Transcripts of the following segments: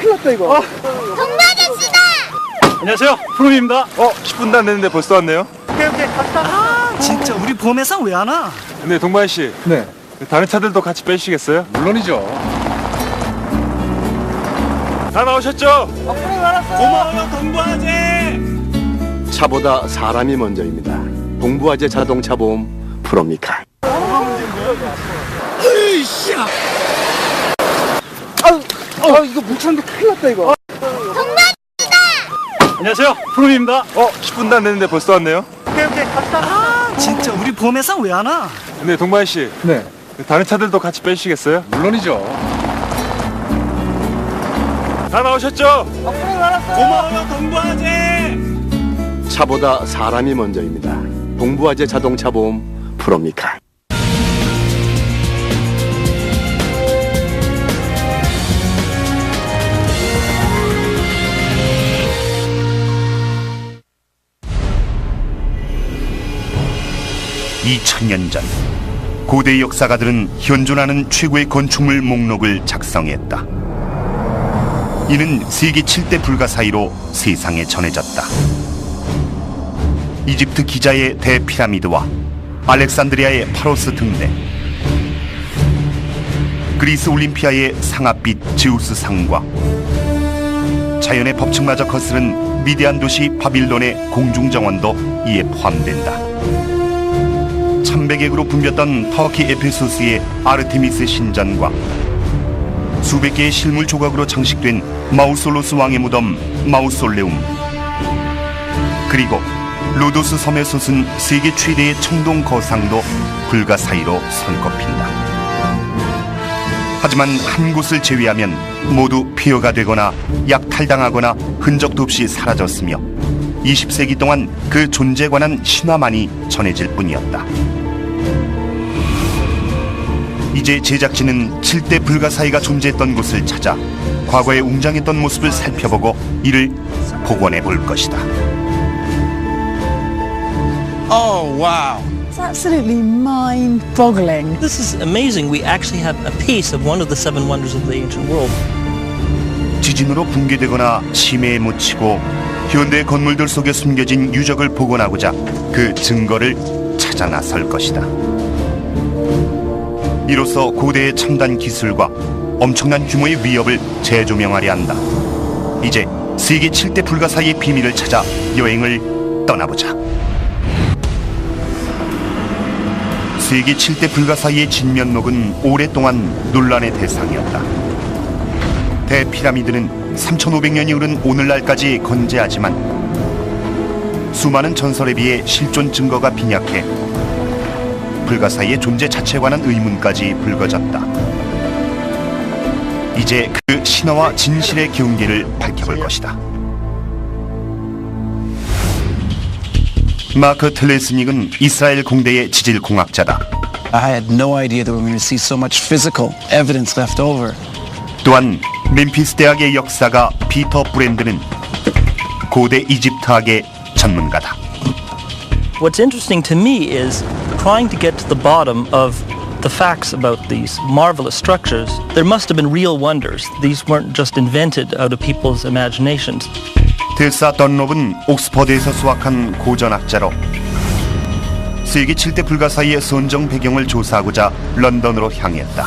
큰일 났다 이거. 동반했습니다. 안녕하세요, 프롬입니다. 10분도 안 됐는데 벌써 왔네요. 오케이 갔다. 진짜 우리 보험회사 왜 안 와? 근데 동반 씨, 네. 다른 차들도 같이 빼주시겠어요? 물론이죠. 다 나오셨죠? 고마워요, 동부아재. 차보다 사람이 먼저입니다. 동부아재 자동차 보험 프로미카. 이거 뭉쳤는데 큰일 났다 이거. 안녕하세요, 프롬입니다. 10분도 안 됐는데 벌써 왔네요. 오케이 갔다. 진짜 우리 보험회사 왜 안 와? 근데 동반 씨, 네. 다른 차들도 같이 빼주시겠어요? 물론이죠. 다 나오셨죠? 고마워요, 동부아재. 차보다 사람이 먼저입니다. 동부아재 자동차 보험 프로미카. (2000년) 전 고대 역사가들은 현존하는 최고의 건축물 목록을 작성했다. 이는 세계 7대 불가사의로 세상에 전해졌다. 이집트 기자의 대피라미드와 알렉산드리아의 파로스 등대, 그리스 올림피아의 상아빛 제우스 상과 자연의 법칙마저 거스른 미디안 도시 바빌론의 공중정원도 이에 포함된다. 천백액으로 붐볐던 터키 에페소스의 아르테미스 신전과 수백 개의 실물 조각으로 장식된 마우솔로스 왕의 무덤 마우솔레움, 그리고 로도스 섬에 솟은 세계 최대의 청동 거상도 불가사의로 손꼽힌다. 하지만 한 곳을 제외하면 모두 폐허가 되거나 약탈당하거나 흔적도 없이 사라졌으며 20세기 동안 그 존재에 관한 신화만이 전해질 뿐이었다. 이제 제작진은 7대 불가사의가 존재했던 곳을 찾아 과거에 웅장했던 모습을 살펴보고 이를 복원해 볼 것이다. Oh, wow. It's absolutely mind-boggling. This is amazing. We actually have a piece of one of the seven wonders of the ancient world. 지진으로 붕괴되거나 치매에 묻히고 현대 건물들 속에 숨겨진 유적을 복원하고자 그 증거를 찾아 나설 것이다. 이로써 고대의 첨단 기술과 엄청난 규모의 위협을 재조명하려 한다. 이제 세계 7대 불가사의의 비밀을 찾아 여행을 떠나보자. 세계 7대 불가사의의 진면목은 오랫동안 논란의 대상이었다. 대피라미드는 3,500년이 흐른 오늘날까지 건재하지만 수많은 전설에 비해 실존 증거가 빈약해 불가사의의 존재 자체에 관한 의문까지 불거졌다. 이제 그 신화와 진실의 경계를 밝혀볼 것이다. 마크 텔레스닉은 이스라엘 공대의 지질공학자다. I had no idea that we were going to see so much physical evidence left over. 또한 멤피스 대학의 역사가 피터 브랜드는 고대 이집트학의 전문가다. What's interesting to me is trying to get to the bottom of the facts about these marvelous structures. There must have been real wonders. These weren't just invented out of people's imaginations. 테사 던롭은 옥스퍼드에서 수학한 고전학자로 세계 7대 불가사의의 선정 배경을 조사하고자 런던으로 향했다.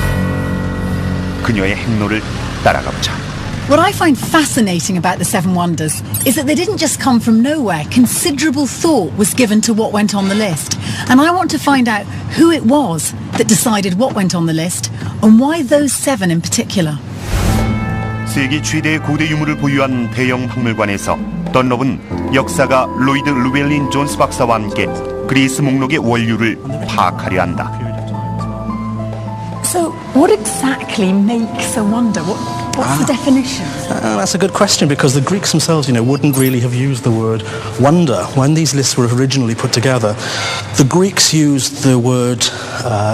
그녀의 행로를 따라가보자. What I find fascinating about the Seven Wonders is that they didn't just come from nowhere. Considerable thought was given to what went on the list. And I want to find out who it was that decided what went on the list and why those seven in particular. 세계 최대의 고대 유물을 보유한 대형 박물관에서 던롭은 역사가 로이드 루벨린 존스 박사와 함께 그리스 목록의 원류를 파악하려 한다. So what exactly makes a wonder? What's the definition? That's a good question, because the Greeks themselves, wouldn't really have used the word wonder. When these lists were originally put together, the Greeks used the word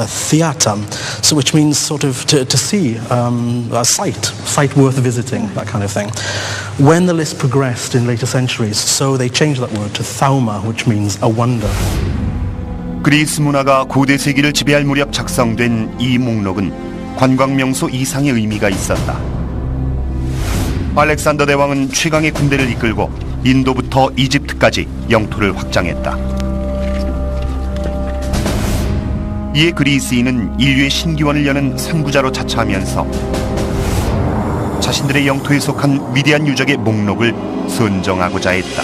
theatum, so which means sort of to see, a sight worth visiting, that kind of thing. When the list progressed in later centuries, so they changed that word to thauma, which means a wonder. 그리스 문화가 고대 세계를 지배할 무렵 작성된 이 목록은 관광 명소 이상의 의미가 있었다. 알렉산더 대왕은 최강의 군대를 이끌고 인도부터 이집트까지 영토를 확장했다. 이에 그리스인은 인류의 신기원을 여는 선구자로 자처하면서 자신들의 영토에 속한 위대한 유적의 목록을 선정하고자 했다.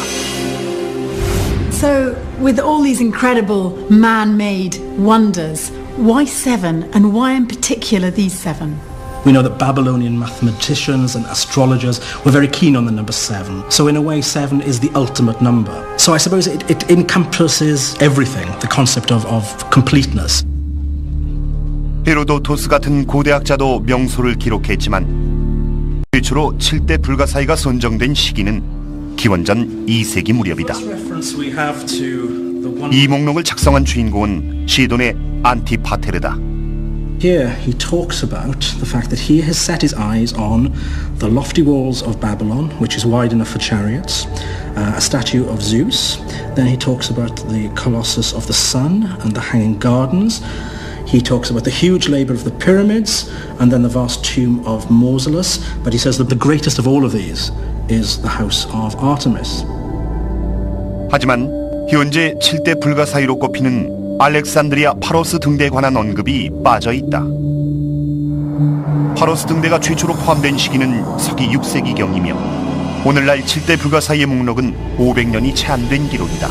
So, with all these incredible man-made wonders, why 7 and why in particular these 7? We know that Babylonian mathematicians and astrologers were very keen on the number 7. So in a way, 7 is the ultimate number. So I suppose it encompasses everything, the concept of completeness. 헤로도토스 같은 고대학자도 명소를 기록했지만 최초로 7대 불가사의가 선정된 시기는 기원전 2세기 무렵이다. 이 목록을 작성한 주인공은 시돈의 안티파테르다. Here he talks about the fact that he has set his eyes on the lofty walls of Babylon, which is wide enough for chariots, a statue of Zeus. Then he talks about the Colossus of the Sun and the Hanging Gardens. He talks about the huge labour of the pyramids and then the vast tomb of Mausolus. But he says that the greatest of all of these is the house of Artemis. 하지만 현재 7대 불가사의로 꼽히는 알렉산드리아 파로스 등대에 관한 언급이 빠져 있다. 파로스 등대가 최초로 포함된 시기는 서기 6세기경이며 오늘날 7대 불가사의의 목록은 500년이 채 안 된 기록이다.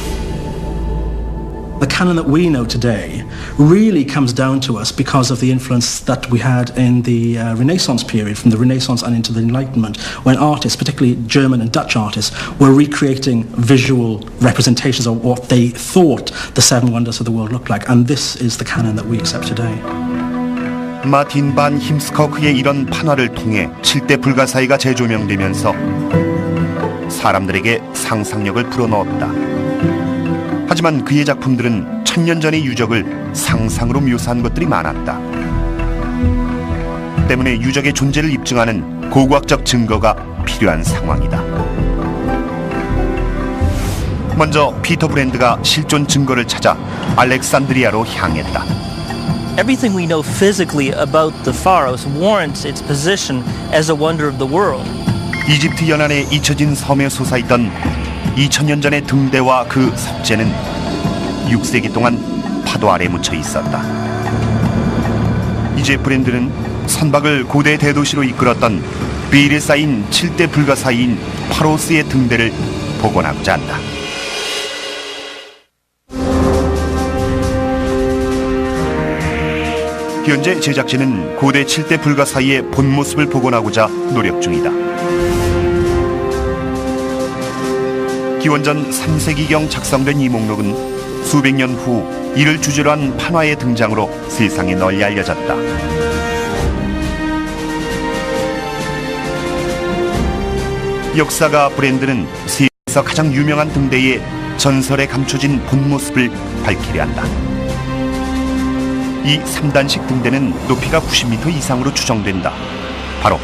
The canon that we know today really comes down to us because of the influence that we had in the Renaissance period, from the Renaissance and into the Enlightenment, when artists, particularly German and Dutch artists, were recreating visual representations of what they thought the 7 wonders of the world looked like. And this is the canon that we accept today. 마틴 반 힘스커크의 이런 판화를 통해 7대 불가사의가 재조명되면서 사람들에게 상상력을 불어넣었다. 하지만 그의 작품들은 1000년 전의 유적을 상상으로 묘사한 것들이 많았다. 때문에 유적의 존재를 입증하는 고고학적 증거가 필요한 상황이다. 먼저 피터 브랜드가 실존 증거를 찾아 알렉산드리아로 향했다. Everything we know physically about the pharaohs warrants its position as a wonder of the world. 이집트 연안에 잊혀진 섬에 솟아있던 2000년 전의 등대와 그 섭제는 6세기 동안 파도 아래 묻혀 있었다. 이제 브랜드는 선박을 고대 대도시로 이끌었던 비일에 쌓인 7대 불가사의인 파로스의 등대를 복원하고자 한다. 현재 제작진은 고대 7대 불가사의의 본 모습을 복원하고자 노력 중이다. 기원전 3세기경 작성된 이 목록은 수백 년 후 이를 주제로 한 판화의 등장으로 세상에 널리 알려졌다. 역사가 브랜드는 세계에서 가장 유명한 등대의 전설에 감춰진 본 모습을 밝히려 한다. 이 3단식 등대는 높이가 90m 이상으로 추정된다. 바로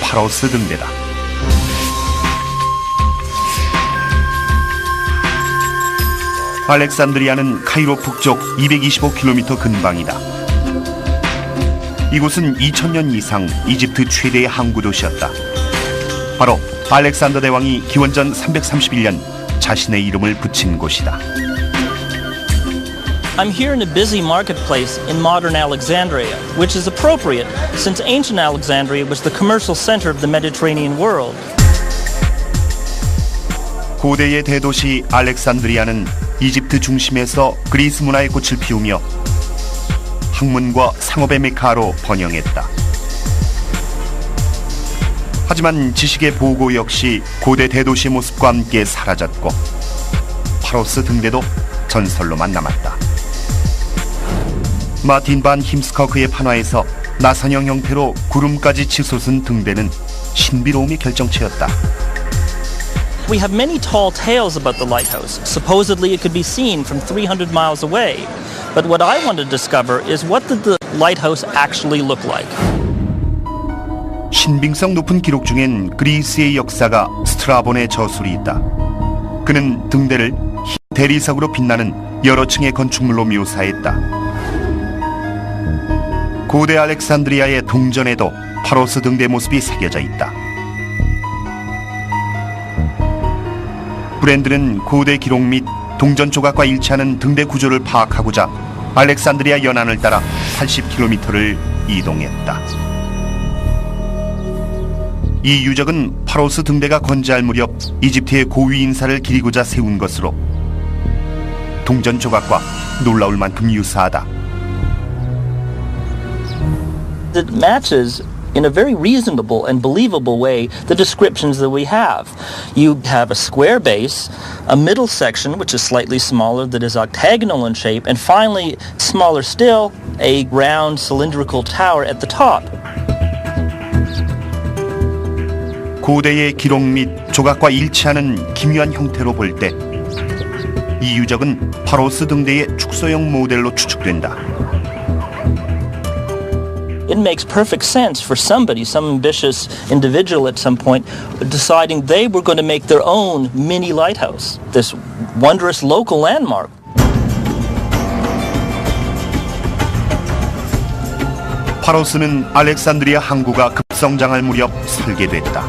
파로스 등대다. 알렉산드리아는 카이로 북쪽 225km 근방이다. 이곳은 2000년 이상 이집트 최대의 항구 도시였다. 바로 알렉산더 대왕이 기원전 331년 자신의 이름을 붙인 곳이다. I'm here in a busy marketplace in modern Alexandria, which is appropriate since ancient Alexandria was the commercial center of the Mediterranean world. 고대의 대도시 알렉산드리아는 이집트 중심에서 그리스 문화의 꽃을 피우며 학문과 상업의 메카로 번영했다. 하지만 지식의 보고 역시 고대 대도시의 모습과 함께 사라졌고 파로스 등대도 전설로만 남았다. 마틴 반 힘스커크의 판화에서 나선형 형태로 구름까지 치솟은 등대는 신비로움이 결정체였다. We have many tall tales about the lighthouse. Supposedly it could be seen from 300 miles away. But what I want to discover is what did the lighthouse actually look like? 신빙성 높은 기록 중엔 그리스의 역사가 스트라본의 저술이 있다. 그는 등대를 흰 대리석으로 빛나는 여러 층의 건축물로 묘사했다. 고대 알렉산드리아의 동전에도 파로스 등대 모습이 새겨져 있다. 브랜드는 고대 기록 및 동전 조각과 일치하는 등대 구조를 파악하고자 알렉산드리아 연안을 따라 80km를 이동했다. 이 유적은 파로스 등대가 건재할 무렵 이집트의 고위 인사를 기리고자 세운 것으로 동전 조각과 놀라울 만큼 유사하다. It matches in a very reasonable and believable way the descriptions that we have. You have a square base, a middle section which is slightly smaller that is octagonal in shape, and finally, smaller still, a round cylindrical tower at the top. 고대의 기록 및 조각과 일치하는 기묘한 형태로 볼 때 이 유적은 파로스 등대의 축소형 모델로 추측된다. It makes perfect sense for somebody, some ambitious individual at some point, deciding they were going to make their own mini lighthouse, this wondrous local landmark. 파로스는 알렉산드리아 항구가 급성장할 무렵 설계됐다.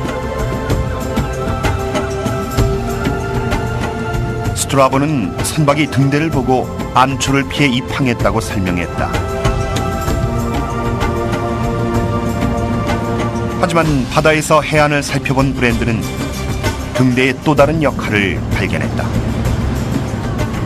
스트라보는 선박이 등대를 보고 암초를 피해 입항했다고 설명했다. 하지만 바다에서 해안을 살펴본 브랜드는 등대의 또 다른 역할을 발견했다.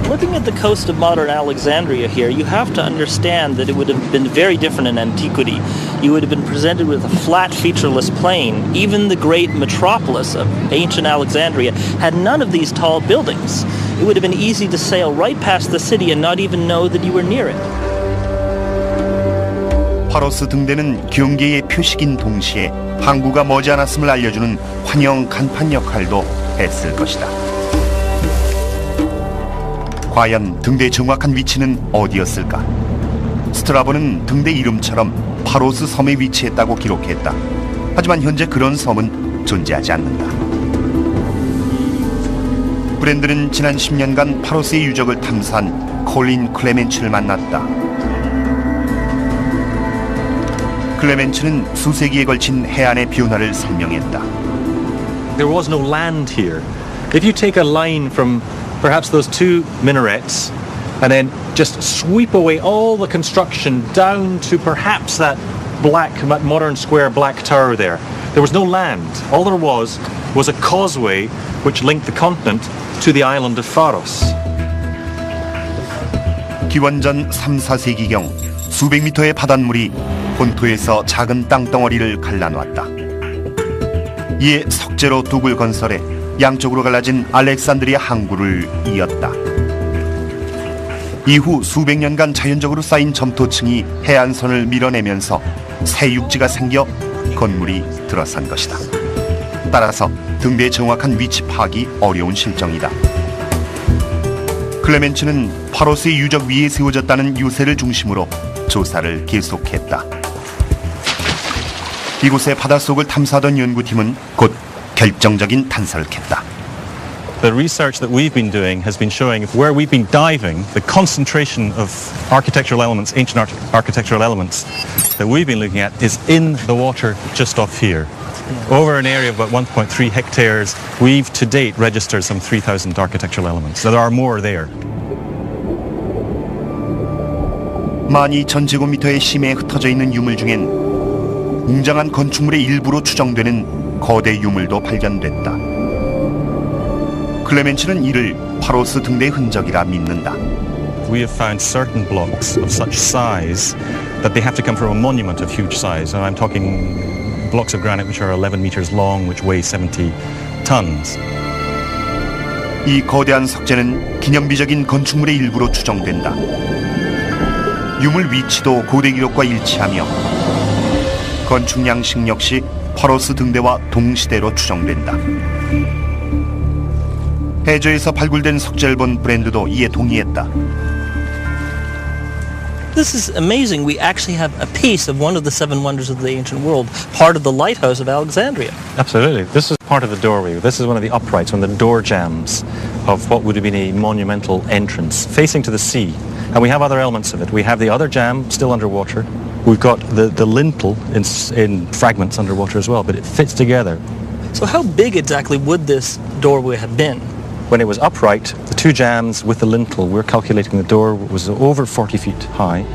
Looking at the coast of modern Alexandria here, you have to understand that it would have been very different in antiquity. You would have been presented with a flat, featureless plain. Even the great metropolis of ancient Alexandria had none of these tall buildings. It would have been easy to sail right past the city and not even know that you were near it. 파로스 등대는 경계의 표식인 동시에 항구가 머지않았음을 알려주는 환영 간판 역할도 했을 것이다. 과연 등대의 정확한 위치는 어디였을까? 스트라보는 등대 이름처럼 파로스 섬에 위치했다고 기록했다. 하지만 현재 그런 섬은 존재하지 않는다. 브랜드는 지난 10년간 파로스의 유적을 탐사한 콜린 클레멘츠를 만났다. 클레멘츠는 수세기에 걸친 해안의 변화를 설명했다. There was no land here. If you take a line from perhaps those two minarets and then just sweep away all the construction down to perhaps that modern square black tower there. There was no land. All there was a causeway which linked the continent to the island of Pharos. 기원전 3, 4세기경 수백 미터의 바닷물이 본토에서 작은 땅덩어리를 갈라놓았다. 이에 석재로 둑을 건설해 양쪽으로 갈라진 알렉산드리아 항구를 이었다. 이후 수백 년간 자연적으로 쌓인 점토층이 해안선을 밀어내면서 새 육지가 생겨 건물이 들어선 것이다. 따라서 등대의 정확한 위치 파악이 어려운 실정이다. 클레멘츠는 파로스의 유적 위에 세워졌다는 유세를 중심으로 조사를 계속했다. 이곳의 바닷속을 탐사하던 연구팀은 곧 결정적인 탄설을 했다. The research that we've been doing has been showing where we've been diving, the concentration of architectural elements, ancient architectural elements that we've been looking at is in the water just off here. Over an area of about 1.3 hectares, we've to date registered some 3,000 architectural elements. So there are more there. 12,000제곱미터의 심해에 흩어져 있는 유물 중엔 웅장한 건축물의 일부로 추정되는 거대 유물도 발견됐다. 클레멘츠는 이를 파로스 등대의 흔적이라 믿는다. We have found certain blocks of such size that they have to come from a monument of huge size. And I'm talking blocks of granite which are 11 meters long, which weigh 70 tons. 이 거대한 석재는 기념비적인 건축물의 일부로 추정된다. 유물 위치도 고대 기록과 일치하며 건축 양식 역시 파로스 등대와 동시대로 추정된다. 해저에서 발굴된 석재를 본 브랜드도 이에 동의했다. This is amazing. We actually have a piece of one of the seven wonders of the ancient world, part of the lighthouse of Alexandria. Absolutely. This is part of the doorway. This is one of the uprights, one of the door jambs of what would have been a monumental entrance facing to the sea. And we have other elements of it. We have the other jamb still underwater. We've got the lintel in fragments underwater as well, but it fits together. So how big exactly would this doorway have been? when it was upright, the two jambs with the lintel, we're calculating the door was over 40 feet high,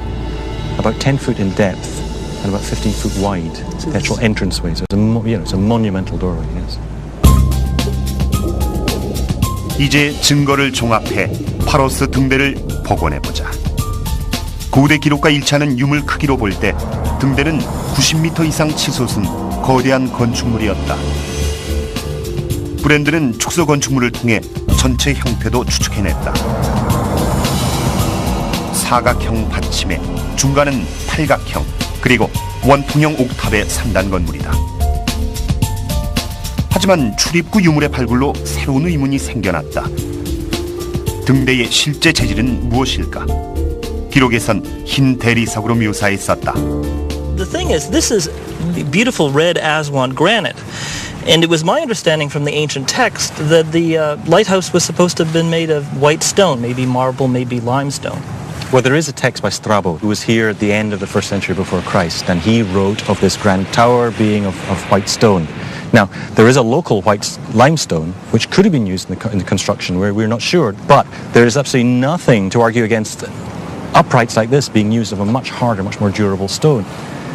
about 10 foot in depth, and about 15 foot wide, the actual entranceway. So it's a monumental doorway, yes. 이제 증거를 종합해 파로스 등대를 복원해보자. 고대 기록과 일치하는 유물 크기로 볼 때 등대는 90m 이상 치솟은 거대한 건축물이었다. 브랜드는 축소 건축물을 통해 전체 형태도 추측해냈다. 사각형 받침에 중간은 팔각형, 그리고 원통형 옥탑의 3단 건물이다. 하지만 출입구 유물의 발굴로 새로운 의문이 생겨났다. 등대의 실제 재질은 무엇일까? 기록에선 흰 대리석으로 묘사했었다. The thing is, this is beautiful red Aswan granite. And it was my understanding from the ancient text that the lighthouse was supposed to have been made of white stone, maybe marble, maybe limestone. Well, there is a text by Strabo, who was here at the end of the 1st century before Christ, and he wrote of this grand tower being of white stone. Now, there is a local white limestone, which could have been used in the construction, where we're not sure, but there is absolutely nothing to argue against uprights like this being used of a much harder, much more durable stone.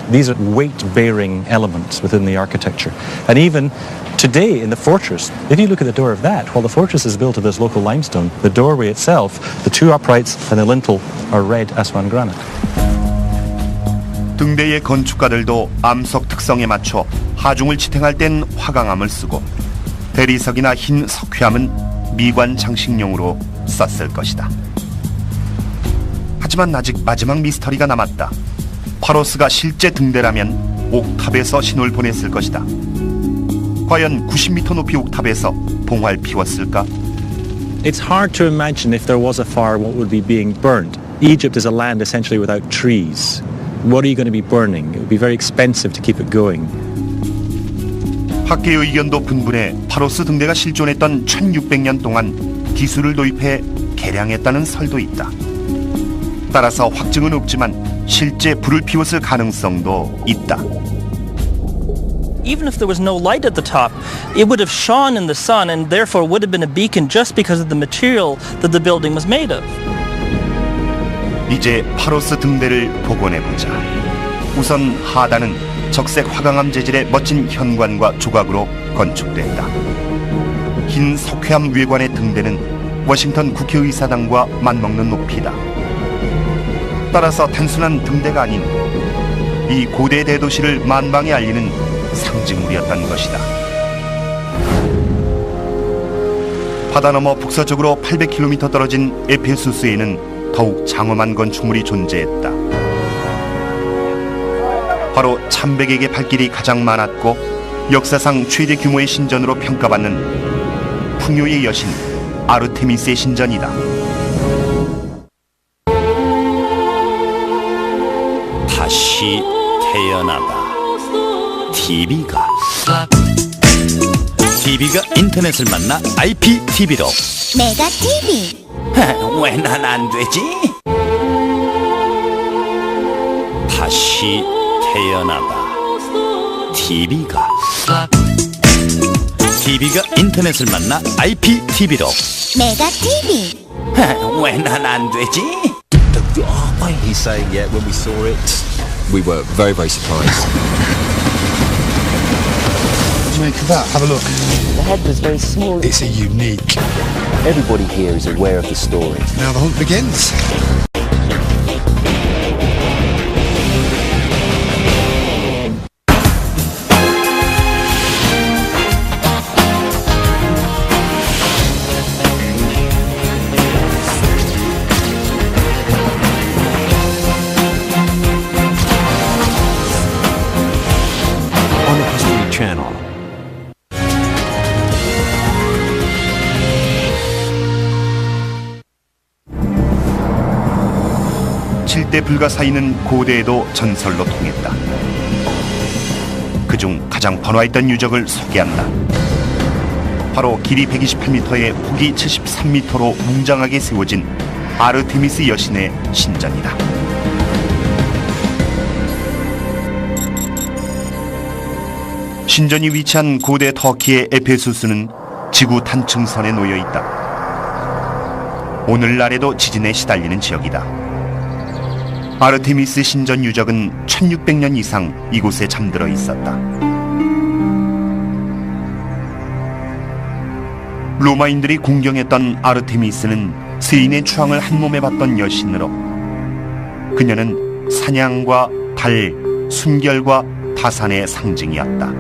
These are weight-bearing elements within the architecture. And even today in the fortress, if you look at the door of that, while the fortress is built of this local limestone, the doorway itself, the two uprights and the lintel are red Aswan granite. 등대의 건축가들도 암석 특성에 맞춰 하중을 지탱할 땐 화강암을 쓰고 대리석이나 흰 석회암은 미관 장식용으로 썼을 것이다. 하지만 아직 마지막 미스터리가 남았다. 파로스가 실제 등대라면 옥탑에서 신호를 보냈을 것이다. 과연 90m 높이 옥탑에서 봉화를 피웠을까? It's hard to imagine if there was a fire what would be being burned. Egypt is a land essentially without trees. What are you going to be burning? It would be very expensive to keep it going. 학계의 의견도 분분해 파로스 등대가 실존했던 1600년 동안 기술을 도입해 개량했다는 설도 있다. 따라서 확증은 없지만 실제 불을 피웠을 가능성도 있다. Even if there was no light at the top, it would have shone in the sun and therefore would have been a beacon just because of the material that the building was made of. 이제 파로스 등대를 복원해보자. 우선 하단은 적색 화강암 재질의 멋진 현관과 조각으로 건축됐다. 흰 석회암 외관의 등대는 워싱턴 국회의사당과 맞먹는 높이다. 따라서 단순한 등대가 아닌 이 고대 대도시를 만방에 알리는 상징물이었던 것이다. 바다 너머 북서쪽으로 800km 떨어진 에페소스에는 더욱 장엄한 건축물이 존재했다. 바로 참백에게 발길이 가장 많았고 역사상 최대 규모의 신전으로 평가받는 풍요의 여신 아르테미스의 신전이다. 다시 태어나다. TV가 인터넷을 만나 IPTV로. 메가 TV. 왜 난 안 되지? 다시 태어나다. TV가 인터넷을 만나 IPTV로. 메가 TV. 왜 난 안 되지? He's saying, yeah, when we saw it, we were very, very surprised. What do you make of that? Have a look. The head was very small. It's a unique. Everybody here is aware of the story. Now the hunt begins. Channel. 7대 불가사의는 고대에도 전설로 통했다. 그중 가장 번화했던 유적을 소개한다. 바로 길이 128m에 폭이 73m로 웅장하게 세워진 아르테미스 여신의 신전이다. 신전이 위치한 고대 터키의 에페소스는 지구 단층선에 놓여 있다. 오늘날에도 지진에 시달리는 지역이다. 아르테미스 신전 유적은 1600년 이상 이곳에 잠들어 있었다. 로마인들이 궁경했던 아르테미스는 세인의 추앙을 한몸에 받던 여신으로 그녀는 사냥과 달, 순결과 다산의 상징이었다.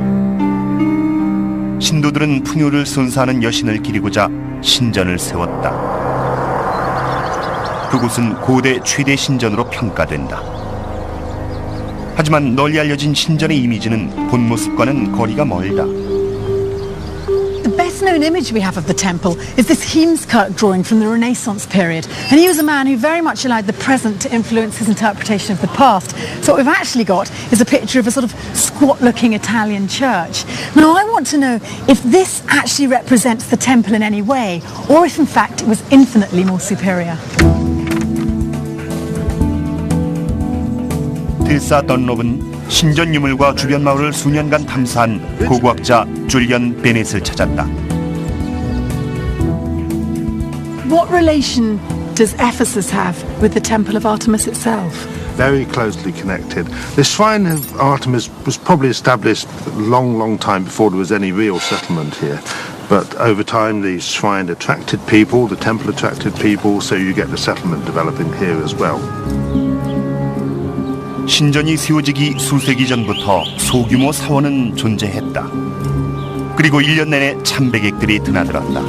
신도들은 풍요를 선사하는 여신을 기리고자 신전을 세웠다. 그곳은 고대 최대 신전으로 평가된다. 하지만 널리 알려진 신전의 이미지는 본 모습과는 거리가 멀다. The best known image we have of the temple is this Heemskirk drawing from the Renaissance period. And he was a man who very much allowed the present to influence his interpretation of the past. So what we've actually got is a picture of a sort of squat-looking Italian church. Now I want to know if this actually represents the temple in any way, or if in fact it was infinitely more superior. 틸사 던롭은 신전 유물과 주변 마을을 수년간 탐사한 고고학자 줄리언 베넷을 찾았다. What relation does Ephesus have with the Temple of Artemis itself? Very closely connected. The shrine of Artemis was probably established a long time before there was any real settlement here. But over time the shrine attracted people, the temple attracted people, so you get the settlement developing here as well. 신전이 세워지기 수세기 전부터 소규모 사원은 존재했다. 그리고 1년 내내 참배객들이 드나들었다.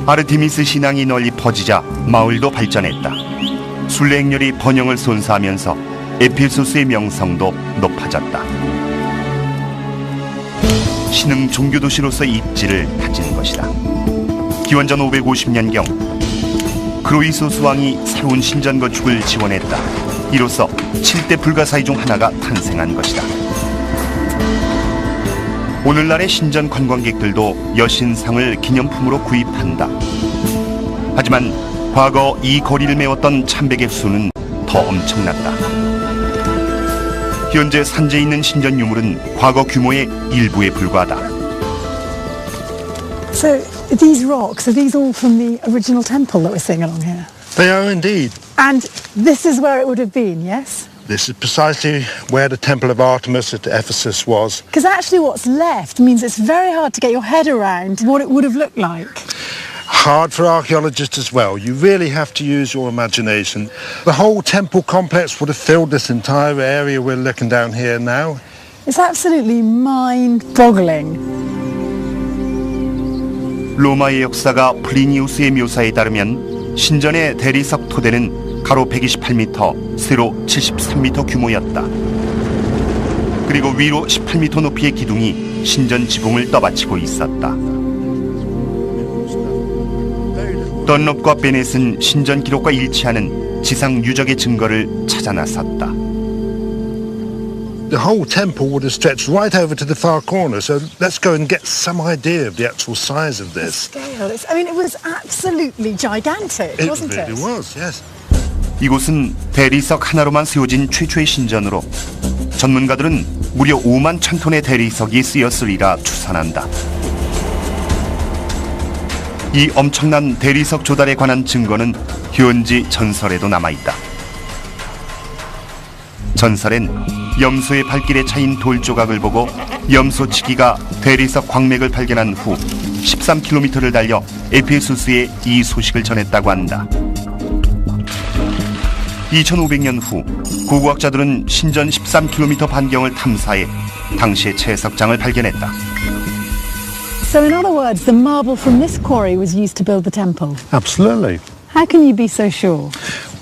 아르테미스 신앙이 널리 퍼지자 마을도 발전했다. 순례 행렬이 번영을 선사하면서 에페소스의 명성도 높아졌다. 신흥 종교도시로서의 입지를 다진 것이다. 기원전 550년경 크로이소스 왕이 새로운 신전 건축을 지원했다. 이로써 7대 불가사의 중 하나가 탄생한 것이다. 오늘날의 신전 관광객들도 여신상을 기념품으로 구입한다. 하지만 과거 이 거리를 메웠던 참배객 수는 더 엄청났다. 현재 산재에 있는 신전 유물은 과거 규모의 일부에 불과하다. So these rocks, are these all from the original temple that we're seeing along here? They are indeed. And this is where it would have been, yes? This is precisely where the Temple of Artemis at Ephesus was. Because actually what's left means it's very hard to get your head around what it would have looked like. Hard for archaeologists as well. You really have to use your imagination. The whole temple complex would have filled this entire area we're looking down here now. It's absolutely mind-boggling. 로마의 역사가 플리니우스의 묘사에 따르면 신전의 대리석 토대는 가로 128m, 세로 73m 규모였다. 그리고 위로 18m 높이의 기둥이 신전 지붕을 떠받치고 있었다. 던롭과 베넷은 신전 기록과 일치하는 지상 유적의 증거를 찾아 나섰다. The whole temple would have stretched right over to the far corner, so let's go and get some idea of the actual size of this. The scale, I mean, it was absolutely gigantic, wasn't it? It really was, yes. 이곳은 대리석 하나로만 세워진 최초의 신전으로 전문가들은 무려 5만 1,000톤의 대리석이 쓰였으리라 추산한다. 이 엄청난 대리석 조달에 관한 증거는 현지 전설에도 남아있다. 전설엔 염소의 발길에 차인 돌 조각을 보고 염소치기가 대리석 광맥을 발견한 후 13km를 달려 에페소스에 이 소식을 전했다고 한다. 2500년 후 고고학자들은 신전 13km 반경을 탐사해 당시의 채석장을 발견했다. So in other words, the marble from this quarry was used to build the temple? Absolutely. How can you be so sure?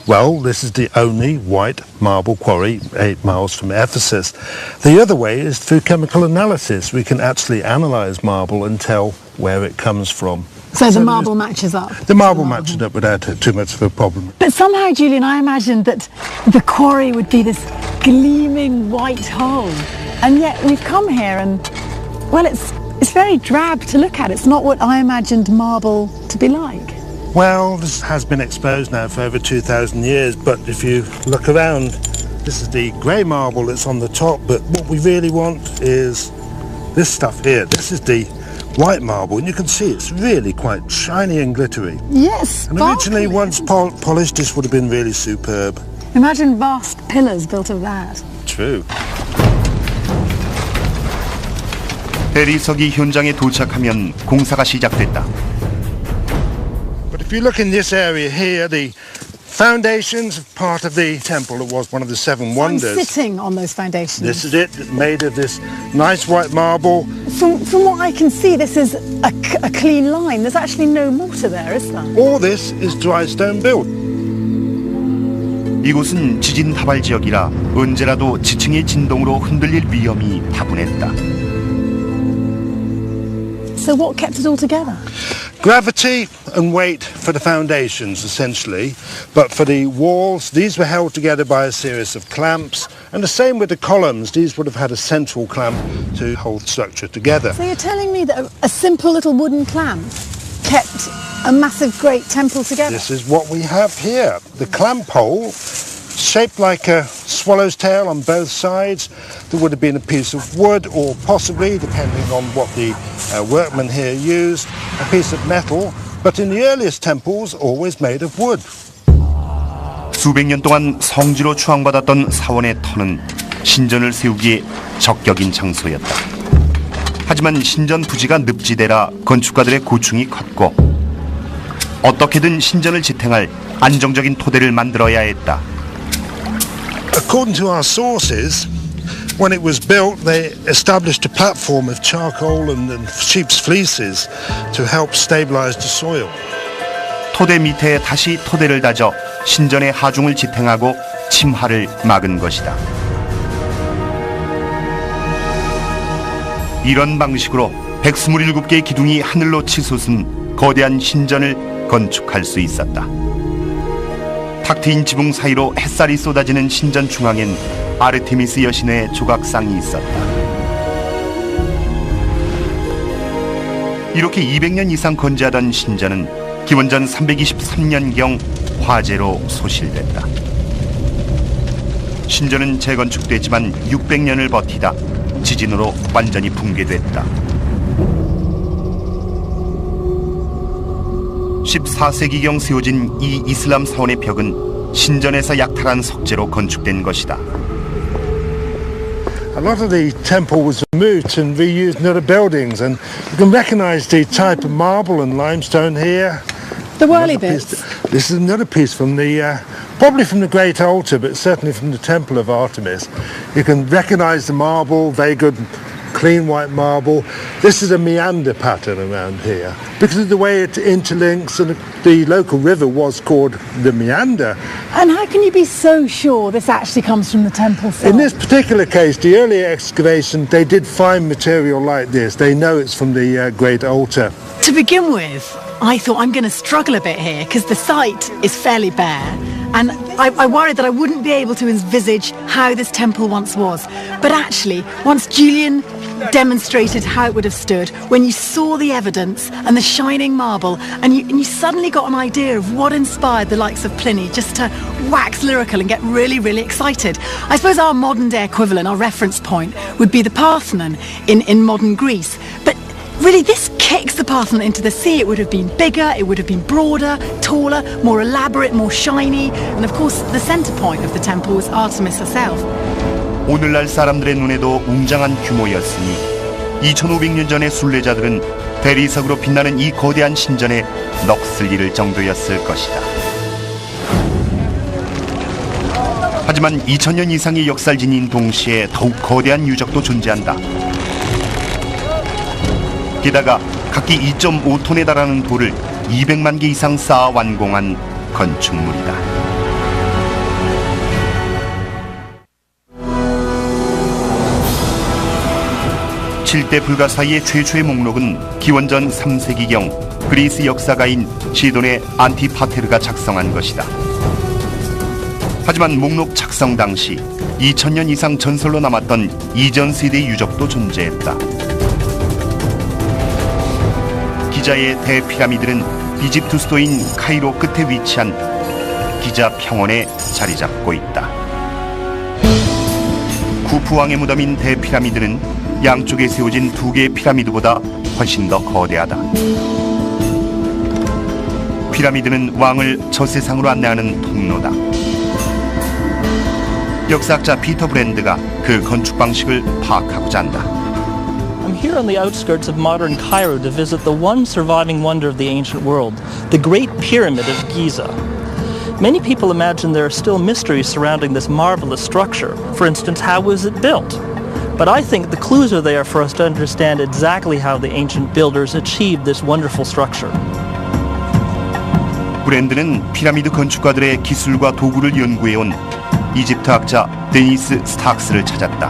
Well, this is the only white marble quarry 8 miles from Ephesus. The other way is through chemical analysis. We can actually analyse marble and tell where it comes from. So the marble matches up? The marble matches up without too much of a problem. But somehow, Julian, I imagined that the quarry would be this gleaming white hole. And yet we've come here and, well, it's very drab to look at. It's not what I imagined marble to be like. Well, this has been exposed now for over 2,000 years, but if you look around, this is the grey marble that's on the top, but what we really want is this stuff here. This is the white marble, and you can see it's really quite shiny and glittery. Yes, And originally, once polished, this would have been really superb. Imagine vast pillars built of that. True. 대리석이 현장에 도착하면 공사가 시작됐다. But if you look in this area here, the foundations of part of the temple that was one of the seven wonders. I'm sitting on those foundations. This is it, made of this nice white marble. From what I can see, this is a clean line. There's actually no mortar there, is there? All this is dry stone built. 이곳은 지진 다발 지역이라 언제라도 지층의 진동으로 흔들릴 위험이 다분했다. So what kept it all together? Gravity and weight for the foundations, essentially. But for the walls, these were held together by a series of clamps. And the same with the columns. These would have had a central clamp to hold the structure together. So you're telling me that a simple little wooden clamp kept a massive great temple together? This is what we have here. The clamp hole, shaped like a swallow's tail on both sides. There would have been a piece of wood, or possibly, depending on what the workmen here used, a piece of metal. But in the earliest temples, always made of wood. 수백 년 동안 성지로 추앙받았던 사원의 터는 신전을 세우기에 적격인 장소였다. 하지만 신전 부지가 늪지대라 건축가들의 고충이 컸고 어떻게든 신전을 지탱할 안정적인 토대를 만들어야 했다. According to our sources, when it was built, they established a platform of charcoal and sheep's fleeces to help stabilize the soil. 토대 밑에 다시 토대를 다져 신전의 하중을 지탱하고 침하를 막은 것이다. 이런 방식으로 127개의 기둥이 하늘로 치솟은 거대한 신전을 건축할 수 있었다. 탁 트인 지붕 사이로 햇살이 쏟아지는 신전 중앙엔 아르테미스 여신의 조각상이 있었다. 이렇게 200년 이상 건재하던 신전은 기원전 323년경 화재로 소실됐다. 신전은 재건축됐지만 600년을 버티다 지진으로 완전히 붕괴됐다. 14세기경 세워진 이 이슬람 사원의 벽은 신전에서 약탈한 석재로 건축된 것이다. A lot of the temple was removed and reused in other buildings, and you can recognize the type of marble and limestone here. The whirly bits. This is another piece from the, probably from the Great Altar, but certainly from the Temple of Artemis. You can recognize the marble, very good, clean white marble. This is a meander pattern around here because of the way it interlinks, and the local river was called the Meander. And how can you be so sure this actually comes from the temple site? In this particular case, the early excavation, they did find material like this. They know it's from the Great Altar. To begin with, I thought I'm going to struggle a bit here because the site is fairly bare, and I worried that I wouldn't be able to envisage how this temple once was. But actually, once Julian demonstrated how it would have stood, when you saw the evidence and the shining marble, and you suddenly got an idea of what inspired the likes of Pliny just to wax lyrical and get really, really excited. I suppose our modern day equivalent, our reference point, would be the Parthenon in modern Greece. But really, this kicks the Parthenon into the sea. It would have been bigger, it would have been broader, taller, more elaborate, more shiny. And of course, the centre point of the temple was Artemis herself. 오늘날 사람들의 눈에도 웅장한 규모였으니 2500년 전의 순례자들은 대리석으로 빛나는 이 거대한 신전에 넋을 잃을 정도였을 것이다. 하지만 2000년 이상의 역사를 지닌 동시에 더욱 거대한 유적도 존재한다. 게다가 각기 2.5톤에 달하는 돌을 200만 개 이상 쌓아 완공한 건축물이다. 7대 불가사의의 최초의 목록은 기원전 3세기경 그리스 역사가인 시돈의 안티파테르가 작성한 것이다. 하지만 목록 작성 당시 2000년 이상 전설로 남았던 이전 세대 유적도 존재했다. 기자의 대피라미드는 이집트 수도인 카이로 끝에 위치한 기자 평원에 자리 잡고 있다. 쿠프 왕의 무덤인 대피라미드는 양쪽에 세워진 두 개의 피라미드보다 훨씬 더 거대하다. 피라미드는 왕을 저 세상으로 안내하는 통로다. 역사학자 피터 브랜드가 그 건축 방식을 파악하고자 한다. I'm here on the outskirts of modern Cairo to visit the one surviving wonder of the ancient world, the Great Pyramid of Giza. Many people imagine there are still mysteries surrounding this marvelous structure. For instance, how was it built? But I think the clues are there for us to understand exactly how the ancient builders achieved this wonderful structure. 브랜드는 피라미드 건축가들의 기술과 도구를 연구해온 이집트 학자 데니스 스탁스를 찾았다.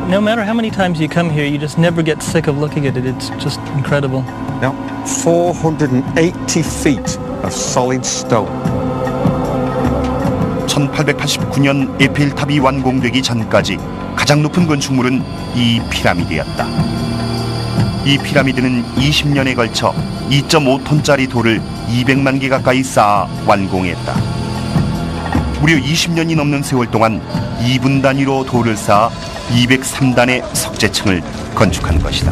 No matter how many times you come here, you just never get sick of looking at it. It's just incredible. Now, 480 feet of solid stone. 1889년 에펠탑이 완공되기 전까지 가장 높은 건축물은 이 피라미드였다. 이 피라미드는 20년에 걸쳐 2.5톤짜리 돌을 200만 개 가까이 쌓아 완공했다. 무려 20년이 넘는 세월 동안 2분 단위로 돌을 쌓아 203단의 석재층을 건축한 것이다.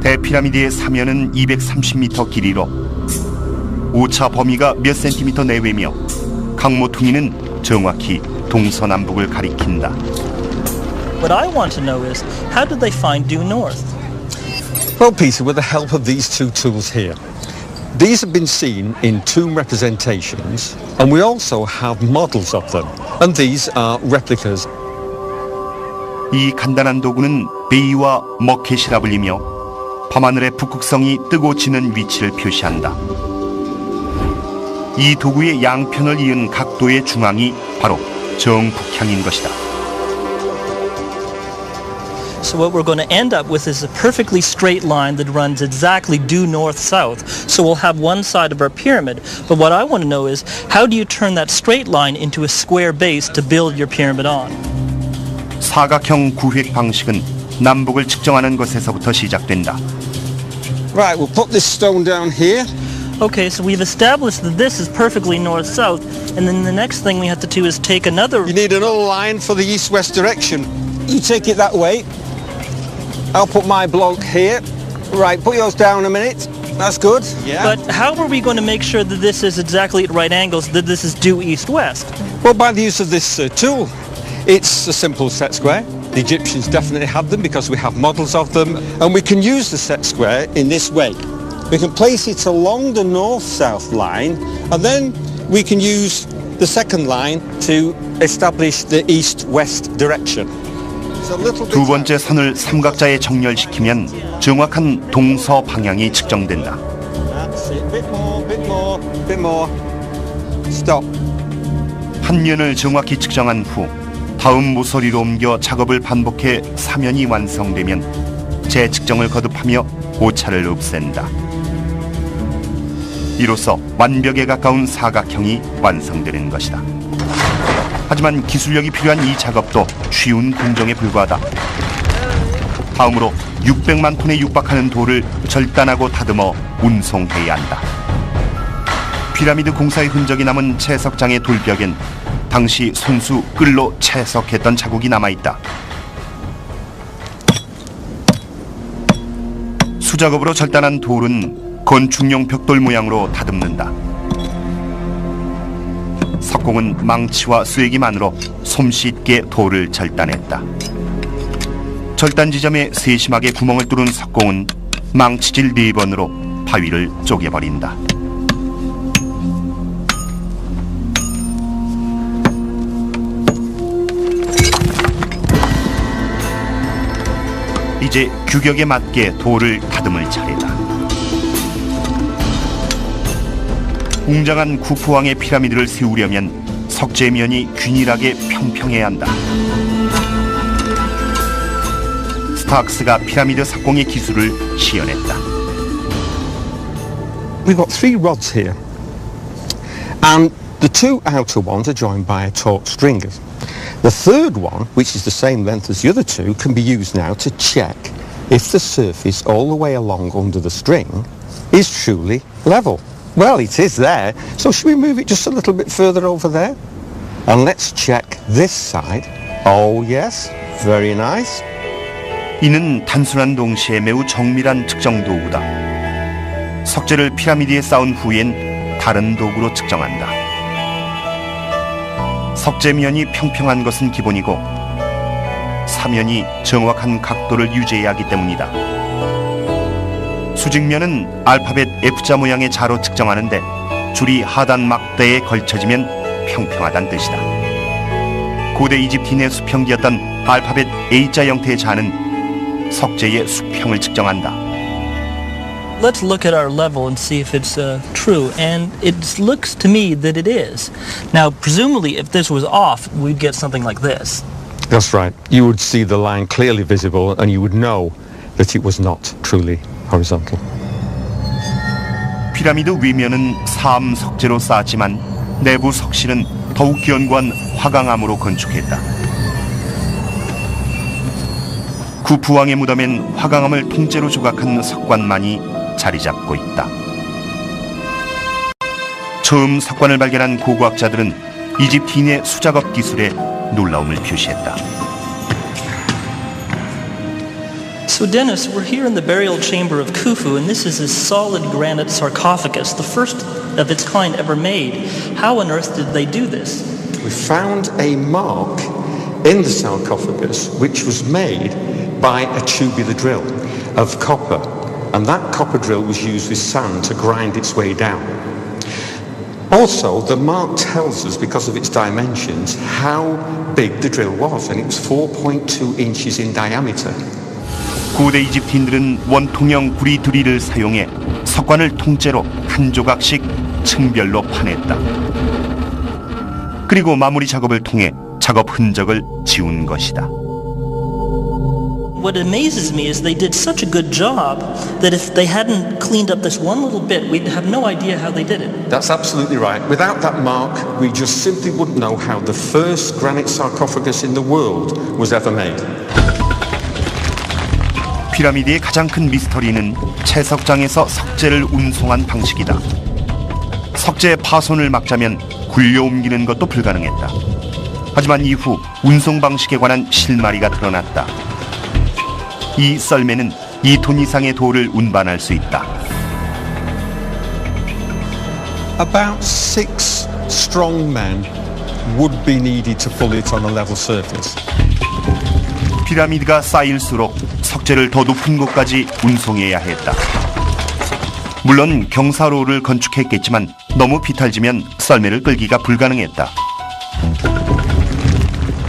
대피라미드의 사면은 230m 길이로 오차 범위가 몇 센티미터 내외며 강모퉁이는 정확히 동서남북을 가리킨다. What I want to know is, how did they find due north? Well, Peter, with the help of these two tools here. These have been seen in tomb representations, and we also have models of them, and these are replicas. 이 간단한 도구는 베이와 머켓이라 불리며 밤하늘의 북극성이 뜨고 지는 위치를 표시한다. 이 도구의 양편을 이은 각도의 중앙이 바로 정북향인 것이다. So what we're going to end up with is a perfectly straight line that runs exactly due north-south. So we'll have one side of our pyramid. But what I want to know is, how do you turn that straight line into a square base to build your pyramid on? 사각형 구획 방식은 남북을 측정하는 것에서부터 시작된다. Right, we'll put this stone down here. Okay, so we've established that this is perfectly north-south, and then the next thing we have to do is take another... You need another line for the east-west direction. You take it that way. I'll put my block here. Right, put yours down a minute. That's good. Yeah. But how are we going to make sure that this is exactly at right angles, that this is due east-west? Well, by the use of this tool. It's a simple set square. The Egyptians definitely had them because we have models of them. And we can use the set square in this way. We can place it along the north-south line, and then we can use the second line to establish the east-west direction. 두 번째 선을 삼각자에 정렬시키면 정확한 동서 방향이 측정된다. 한 면을 정확히 측정한 후 다음 모서리로 옮겨 작업을 반복해 사면이 완성되면 재측정을 거듭하며 오차를 없앤다. 이로써 완벽에 가까운 사각형이 완성되는 것이다. 하지만 기술력이 필요한 이 작업도 쉬운 공정에 불과하다. 다음으로 600만 톤에 육박하는 돌을 절단하고 다듬어 운송해야 한다. 피라미드 공사의 흔적이 남은 채석장의 돌벽엔 당시 손수 끌로 채석했던 자국이 남아있다. 수작업으로 절단한 돌은 건축용 벽돌 모양으로 다듬는다. 석공은 망치와 쐐기만으로 솜씨있게 돌을 절단했다. 절단 지점에 세심하게 구멍을 뚫은 석공은 망치질 4번으로 바위를 쪼개버린다. 이제 규격에 맞게 돌을 다듬을 차례다. 웅장한 쿠프왕의 피라미드를 세우려면 석재면이 균일하게 평평해야 한다. 스타크스가 피라미드 석공의 기술을 시연했다. We've got 3 rods here, and the 2 outer ones are joined by a taut string. The third one, which is the same length as the other 2, can be used now to check if the surface all the way along under the string is truly level. Well, it is there, so should we move it just a little bit further over there? And let's check this side Oh, yes. Very nice. 이는 단순한 동시에 매우 정밀한 측정 도구다. 석재를 피라미드에 쌓은 후엔 다른 도구로 측정한다. 석재면이 평평한 것은 기본이고 사면이 정확한 각도를 유지해야 하기 때문이다. 수직면은 알파벳 F자 모양의 자로 측정하는데 줄이 하단 막대에 걸쳐지면 평평하다는 뜻이다. 고대 이집트인의 수평기였던 알파벳 A자 형태의 자는 석재의 수평을 측정한다. Let's look at our level and see if it's true, and it looks to me that it is. Now, presumably, if this was off, we'd get something like this. That's right. You would see the line clearly visible and you would know that it was not truly horizontal. 피라미드 위면은 사암 석재로 쌓았지만 내부 석실은 더욱 견고한 화강암으로 건축했다. 구푸왕의 무덤엔 화강암을 통째로 조각한 석관만이 자리 잡고 있다. 처음 석관을 발견한 고고학자들은 이집트인의 수작업 기술에 놀라움을 표시했다. So Dennis, we're here in the burial chamber of Khufu, and this is a solid granite sarcophagus, the first of its kind ever made. How on earth did they do this? We found a mark in the sarcophagus which was made by a tubular drill of copper, and that copper drill was used with sand to grind its way down. Also, the mark tells us, because of its dimensions, how big the drill was, and it was 4.2 inches in diameter. 고대 이집트인들은 원통형 구리두리를 사용해 석관을 통째로 한 조각씩 층별로 파냈다. 그리고 마무리 작업을 통해 작업 흔적을 지운 것이다. What amazes me is they did such a good job that if they hadn't cleaned up this one little bit, we'd have no idea how they did it. That's absolutely right. Without that mark, we just simply wouldn't know how the first granite sarcophagus in the world was ever made. 피라미드의 가장 큰 미스터리는 채석장에서 석재를 운송한 방식이다. 석재 파손을 막자면 굴려 옮기는 것도 불가능했다. 하지만 이후 운송 방식에 관한 실마리가 드러났다. 이 썰매는 2톤 이상의 돌을 운반할 수 있다. About 6 strong men would be needed to pull it on a level surface. 피라미드가 쌓일수록 석재를 더 높은 곳까지 운송해야 했다. 물론 경사로를 건축했겠지만 너무 비탈지면 썰매를 끌기가 불가능했다.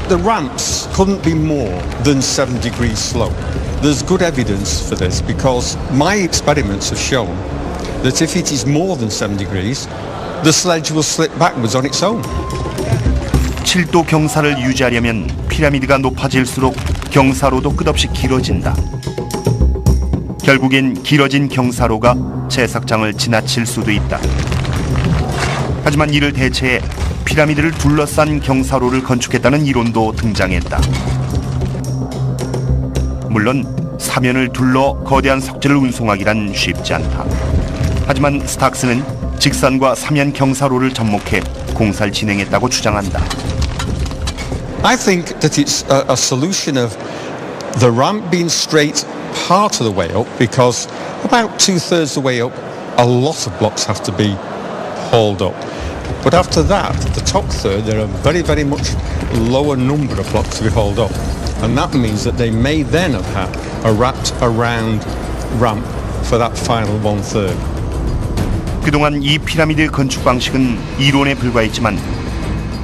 The ramps couldn't be more than 7 degrees slope. There's good evidence for this because my experiments have shown that if it is more than 7 degrees, the sledge will slip backwards on its own. 7도 경사를 유지하려면 피라미드가 높아질수록 경사로도 끝없이 길어진다. 결국엔 길어진 경사로가 채석장을 지나칠 수도 있다. 하지만 이를 대체해 피라미드를 둘러싼 경사로를 건축했다는 이론도 등장했다. 물론 사면을 둘러 거대한 석재를 운송하기란 쉽지 않다. 하지만 스탁스는 직선과 사면 경사로를 접목해 공사를 진행했다고 주장한다. I think that it's a solution of the ramp being straight part of the way up because about 2/3 the way up, a lot of blocks have to be hauled up. But after that, the top third, there are very, very much lower number of blocks to be hauled up. And that means that they may then have had a wrapped around ramp for that final 1/3. 그동안 이 피라미드 건축 방식은 이론에 불과했지만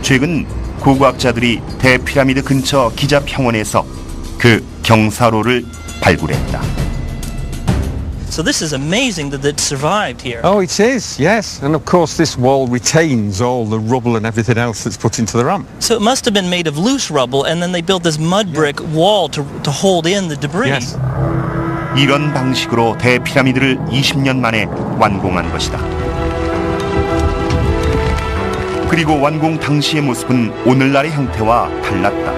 최근 고고학자들이 대피라미드 근처 기자 평원에서 그 경사로를 발굴했다. So this is amazing that it survived here. Oh, it is, yes. And of course this wall retains all the rubble and everything else that's put into the ramp. So it must have been made of loose rubble, and then they built this mud brick wall to hold in the debris. Yes. 이런 방식으로 대피라미드를 20년 만에 완공한 것이다. 그리고 완공 당시의 모습은 오늘날의 형태와 달랐다.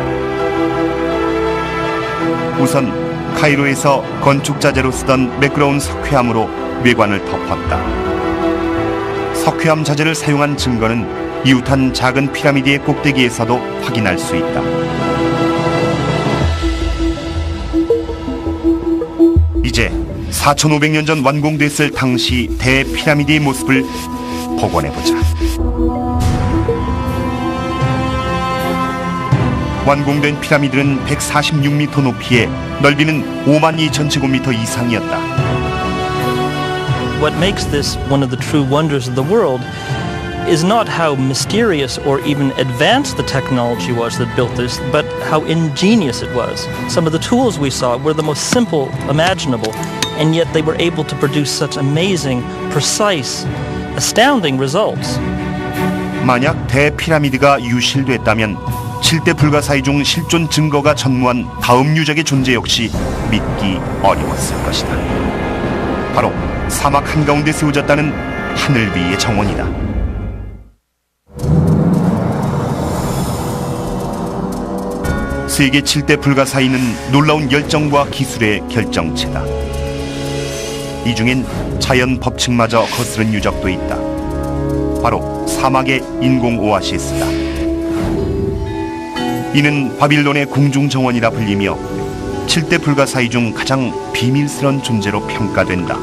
우선 카이로에서 건축자재로 쓰던 매끄러운 석회암으로 외관을 덮었다. 석회암 자재를 사용한 증거는 이웃한 작은 피라미드의 꼭대기에서도 확인할 수 있다. 이제 4,500년 전 완공됐을 당시 대피라미드의 모습을 복원해보자. 완공된 피라미드는 146m 높이에 넓이는 52,000제곱미터 이상이었다. What makes this one of the true wonders of the world is not how mysterious or even advanced the technology was that built this, but how ingenious it was. Some of the tools we saw were the most simple imaginable, and yet they were able to produce such amazing, precise, astounding results. 만약 대피라미드가 유실됐다면 7대 불가사의 중 실존 증거가 전무한 다음 유적의 존재 역시 믿기 어려웠을 것이다. 바로 사막 한가운데 세워졌다는 하늘 위의 정원이다. 세계 7대 불가사의는 놀라운 열정과 기술의 결정체다. 이 중엔 자연 법칙마저 거스른 유적도 있다. 바로 사막의 인공 오아시스다. 이는 바빌론의 궁중정원이라 불리며 7대 불가사의 중 가장 비밀스런 존재로 평가된다.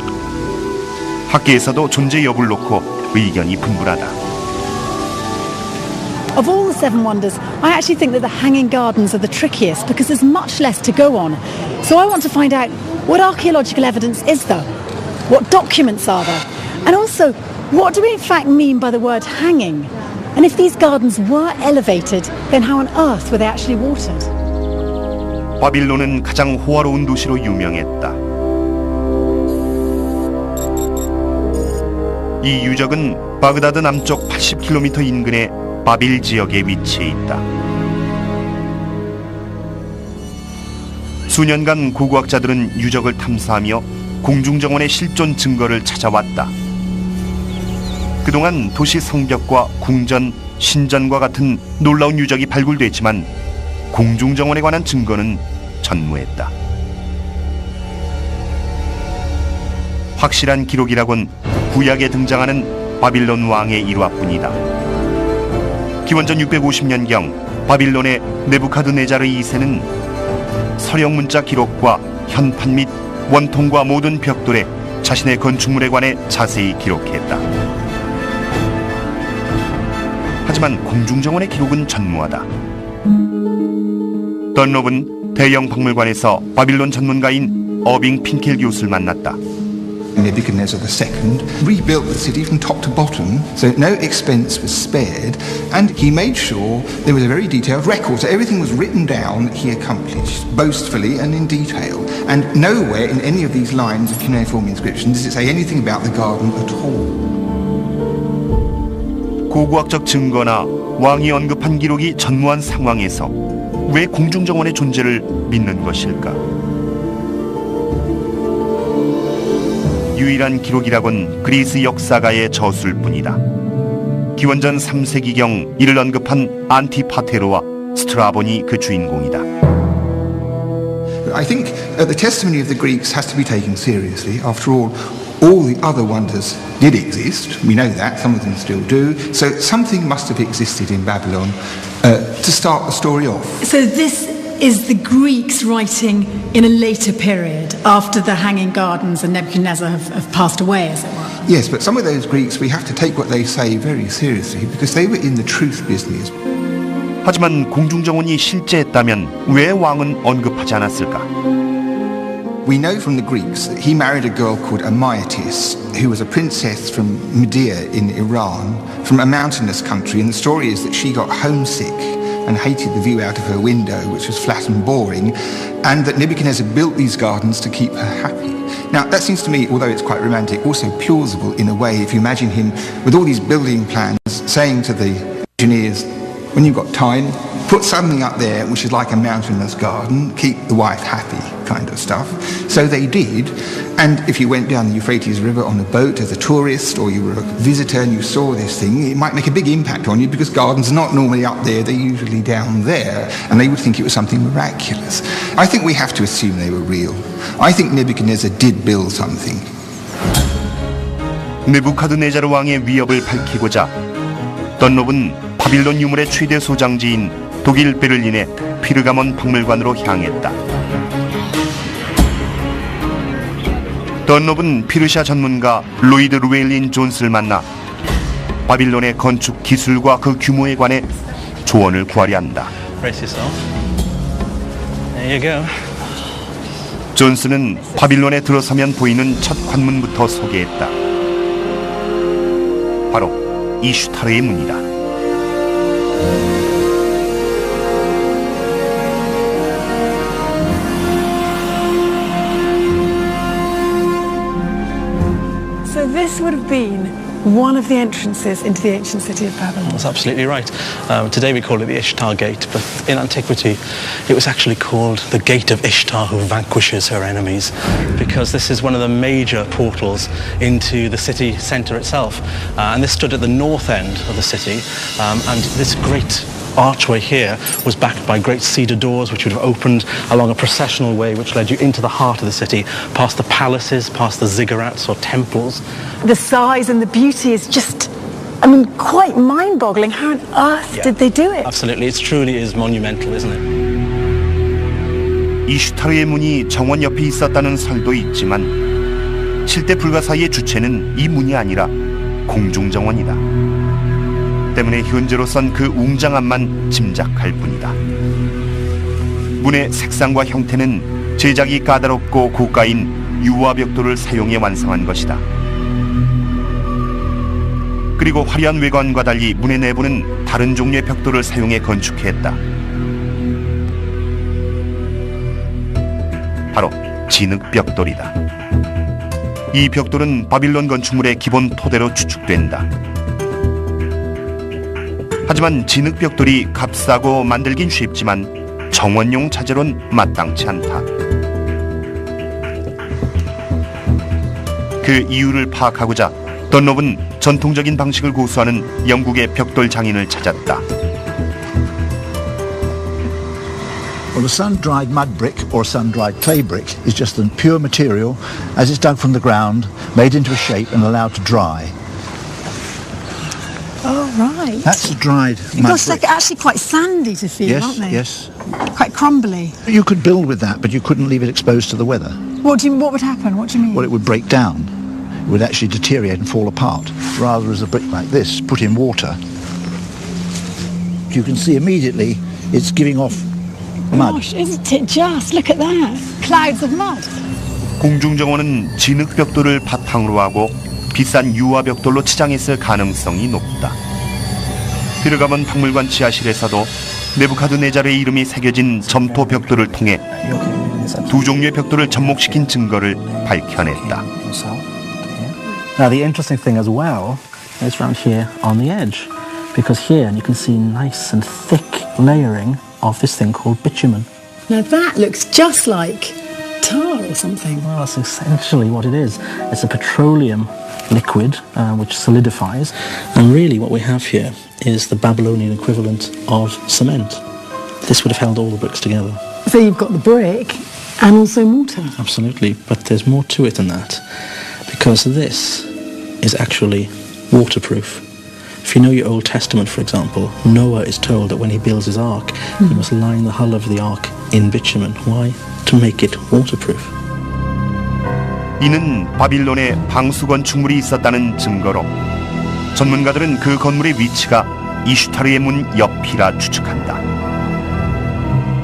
학계에서도 존재 여부를 놓고 의견이 분분하다. Of all the seven wonders, I actually think that the Hanging Gardens are the trickiest because there's much less to go on. So I want to find out what archaeological evidence is there? What documents are there? And also, what do we in fact mean by the word hanging? And if these gardens were elevated, then how on earth were they actually watered? 바빌론은 가장 호화로운 도시로 유명했다. 이 유적은 바그다드 남쪽 80km 인근의 바빌 지역에 위치해 있다. 수년간 고고학자들은 유적을 탐사하며 공중정원의 실존 증거를 찾아왔다. 그동안 도시 성벽과 궁전, 신전과 같은 놀라운 유적이 발굴됐지만 공중정원에 관한 증거는 전무했다. 확실한 기록이라곤 구약에 등장하는 바빌론 왕의 일화뿐이다. 기원전 650년경 바빌론의 네부카드네자르 2세는 서령문자 기록과 현판 및 원통과 모든 벽돌에 자신의 건축물에 관해 자세히 기록했다. 하지만 공중정원의 기록은 전무하다. 던롭은 대형 박물관에서 바빌론 전문가인 어빙 핀켈 교수를 만났다. Nebuchadnezzar II rebuilt the city from top to bottom, so no expense was spared, and he made sure there was a very detailed record. So everything was written down, he accomplished, boastfully and in detail. And nowhere in any of these lines of cuneiform inscription does it say anything about the garden at all. 고고학적 증거나 왕이 언급한 기록이 전무한 상황에서 왜 공중정원의 존재를 믿는 것일까? 유일한 기록이라곤 그리스 역사가의 저술 뿐이다. 기원전 3세기경 이를 언급한 안티파테로와 스트라본이 그 주인공이다. I think the testimony of the Greeks has to be taken seriously. After all the other wonders did exist. We know that, some of them still do. So something must have existed in Babylon to start the story off. So this is the Greeks writing in a later period, after the Hanging Gardens and Nebuchadnezzar have passed away, as it were. Yes, but some of those Greeks, we have to take what they say very seriously because they were in the truth business. 하지만 공중정원이 실제했다면 왜 왕은 언급하지 않았을까? We know from the Greeks that he married a girl called Amyatis, who was a princess from Media in Iran, from a mountainous country, and the story is that she got homesick and hated the view out of her window, which was flat and boring, and that Nebuchadnezzar built these gardens to keep her happy. Now, that seems to me, although it's quite romantic, also plausible in a way, if you imagine him with all these building plans, saying to the engineers, when you've got time, put something up there which is like a mountainous garden, keep the wife happy kind of stuff. So they did, and if you went down the Euphrates River on a boat as a tourist or you were a visitor and you saw this thing, it might make a big impact on you because gardens are not normally up there, they're usually down there, and they would think it was something miraculous. I think we have to assume they were real. I think Nebuchadnezzar did build something. 네부카드네자르 왕의 위협을 밝히고자 던롭은 바빌론 유물의 최대 소장지인 독일 베를린의 피르가몬 박물관으로 향했다. 던롭은 피르시아 전문가 로이드 루웨일린 존스를 만나 바빌론의 건축 기술과 그 규모에 관해 조언을 구하려 한다. Brace yourself. There you go. 존스는 바빌론에 들어서면 보이는 첫 관문부터 소개했다. 바로 이슈타르의 문이다. So this would have been one of the entrances into the ancient city of Babylon. That's absolutely right. Today we call it the Ishtar Gate, but in antiquity it was actually called the Gate of Ishtar, who vanquishes her enemies, because this is one of the major portals into the city centre itself. And this stood at the north end of the city, and this great archway here was backed by great cedar doors which would have opened along a processional way which led you into the heart of the city, past the palaces, past the ziggurats or temples. The size and the beauty is just, I mean, quite mind-boggling. How on earth did they do it? Absolutely, it truly is monumental, isn't it? 이슈타르의 문이 정원 옆에 있었다는 설도 있지만 7대 불가사의의 주체는 이 문이 아니라 공중정원이다. 때문에 현재로선 그 웅장함만 짐작할 뿐이다. 문의 색상과 형태는 제작이 까다롭고 고가인 유화벽돌을 사용해 완성한 것이다. 그리고 화려한 외관과 달리 문의 내부는 다른 종류의 벽돌을 사용해 건축했다. 바로 진흙벽돌이다. 이 벽돌은 바빌론 건축물의 기본 토대로 추측된다. 하지만 진흙벽돌이 값싸고 만들긴 쉽지만 정원용 자재로는 마땅치 않다. 그 이유를 파악하고자 던롭은 전통적인 방식을 고수하는 영국의 벽돌 장인을 찾았다. Well, the sun-dried mud brick or sun-dried clay brick is just the pure material as it's dug from the ground, made into a shape and allowed to dry. Oh, right. That's the dried mud Gosh, brick. they're actually quite sandy to feel, Yes, aren't they? yes. Quite crumbly. You could build with that, but you couldn't leave it exposed to the weather. What would happen? What do you mean? Well, it would break down. It would actually deteriorate and fall apart. Rather as a brick like this, put in water. You can see immediately it's giving off mud. Gosh, isn't it just? Look at that. Clouds of mud. 공중정원은 진흙벽돌을 바탕으로 하고 비싼 유화벽돌로 치장했을 가능성이 높다. 들어가본 박물관 지하실에서도 네부카드네자르의 이름이 새겨진 점토 벽돌을 통해 두 종류의 벽돌을 접목시킨 증거를 밝혀냈다. Now the interesting thing as well is around here on the edge, because here you can see nice and thick layering of this thing called bitumen. Now that looks just like tar or something. Well, that's essentially what it is. It's a petroleum liquid which solidifies, and really what we have here is the Babylonian equivalent of cement. This would have held all the bricks together. So you've got the brick and also mortar. Absolutely, but there's more to it than that, because this is actually waterproof. If you know your Old Testament, for example, Noah is told that when he builds his ark, he must line the hull of the ark in bitumen. Why? To make it waterproof. 이는 바빌론에 방수 건축물이 있었다는 증거로 전문가들은 그 건물의 위치가 이슈타르의 문 옆이라 추측한다.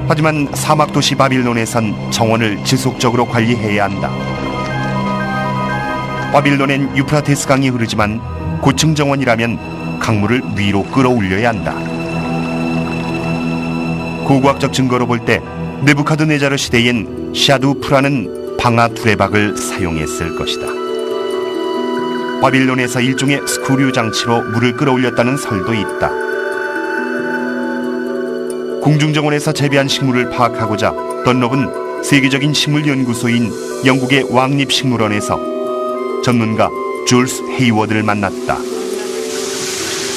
하지만 사막 도시 바빌론에선 정원을 지속적으로 관리해야 한다. 바빌론엔 유프라테스 강이 흐르지만 고층 정원이라면 강물을 위로 끌어올려야 한다. 고고학적 증거로 볼 때 네부카드네자르 시대엔 샤두프라는 방아 두레박을 사용했을 것이다. 바빌론에서 일종의 스크류 장치로 물을 끌어올렸다는 설도 있다. 공중정원에서 재배한 식물을 파악하고자 던롭은 세계적인 식물연구소인 영국의 왕립식물원에서 전문가 줄스 헤이워드를 만났다.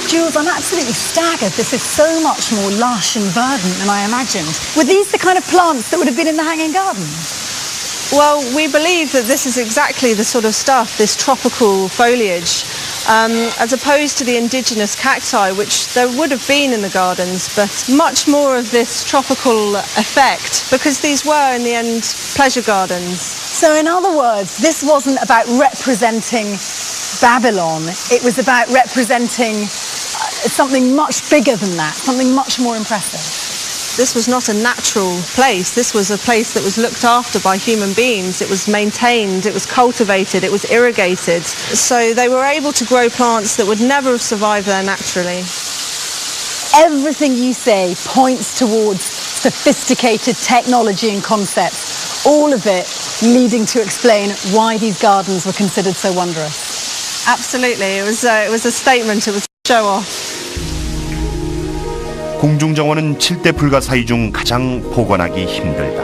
Jules, I'm absolutely staggered. This is so much more lush and verdant than I imagined. Were these the kind of plants that would have been in the hanging gardens? Well, we believe that this is exactly the sort of stuff, this tropical foliage, as opposed to the indigenous cacti, which there would have been in the gardens, but much more of this tropical effect, because these were, in the end, pleasure gardens. So in other words, this wasn't about representing Babylon, it was about representing something much bigger than that, something much more impressive. This was not a natural place. This was a place that was looked after by human beings. It was maintained, it was cultivated, it was irrigated. So they were able to grow plants that would never have survived there naturally. Everything you say points towards sophisticated technology and concepts, all of it leading to explain why these gardens were considered so wondrous. Absolutely. It was a statement, it was a show-off. 공중정원은 7대 불가사의 중 가장 복원하기 힘들다.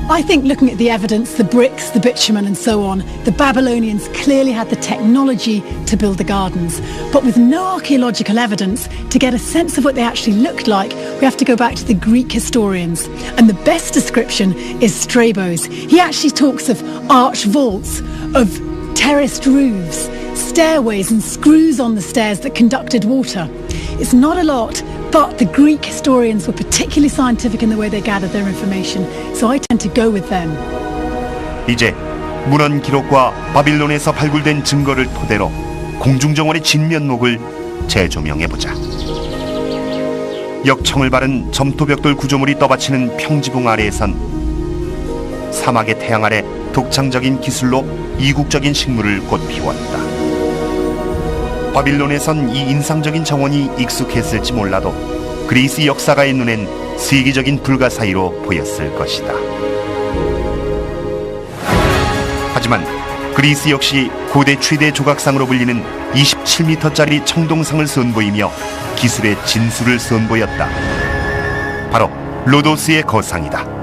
I think looking at the evidence, the bricks, the bitumen and so on, the Babylonians clearly had the technology to build the gardens. But with no archaeological evidence, to get a sense of what they actually looked like, we have to go back to the Greek historians. And the best description is Strabo's. He actually talks of arch vaults, of terraced roofs, stairways and screws on the stairs that conducted water. It's not a lot, but the Greek historians were particularly scientific in the way they gathered their information, so I tend to go with them. 이제 문헌 기록과 바빌론에서 발굴된 증거를 토대로 공중정원의 진면목을 재조명해보자. 역청을 바른 점토벽돌 구조물이 떠받치는 평지붕 아래에선 사막의 태양 아래 독창적인 기술로 이국적인 식물을 꽃피웠다. 바빌론에선 이 인상적인 정원이 익숙했을지 몰라도 그리스 역사가의 눈엔 세계적인 불가사의로 보였을 것이다. 하지만 그리스 역시 고대 최대 조각상으로 불리는 27m짜리 청동상을 선보이며 기술의 진수를 선보였다. 바로 로도스의 거상이다.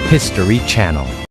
History Channel